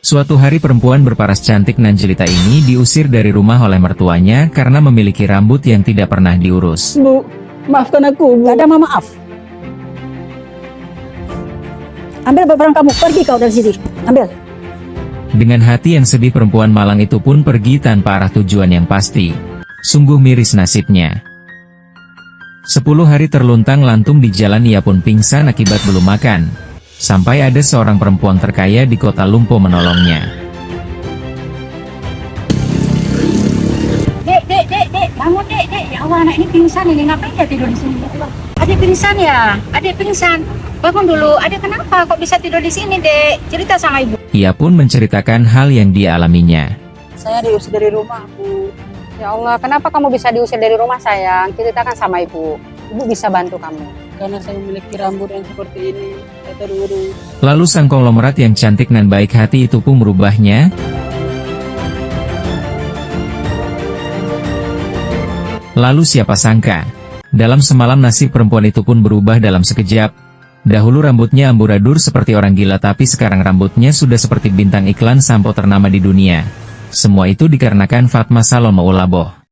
Suatu hari perempuan berparas cantik nan jelita ini diusir dari rumah oleh mertuanya karena memiliki rambut yang tidak pernah diurus. Bu, maafkan aku, Bu. Gak ada mama maaf. Ambil barang kamu, pergi kau dari sini. Ambil. Dengan hati yang sedih perempuan malang itu pun pergi tanpa arah tujuan yang pasti. Sungguh miris nasibnya. 10 hari terluntang lantung di jalan ia pun pingsan akibat belum makan. Sampai ada seorang perempuan terkaya di kota Lumpo menolongnya. Dek, bangun dek. Ya Allah, anak ini pingsan ini, ngapain dia tidur di sini? Adik pingsan ya? Adik pingsan. Bangun dulu, adik kenapa kok bisa tidur di sini dek? Cerita sama ibu. Ia pun menceritakan hal yang dia alaminya. Saya diusir dari rumah, Bu. Ya Allah, kenapa kamu bisa diusir dari rumah sayang? Ceritakan sama ibu. Ibu bisa bantu kamu. Karena saya memiliki rambut yang seperti ini, saya terurus. Lalu sang konglomerat yang cantik dan baik hati itu pun merubahnya. Lalu siapa sangka, dalam semalam nasib perempuan itu pun berubah dalam sekejap. Dahulu rambutnya amburadul seperti orang gila, tapi sekarang rambutnya sudah seperti bintang iklan sampo ternama di dunia. Semua itu dikarenakan Fatma Salomo Ulaboh.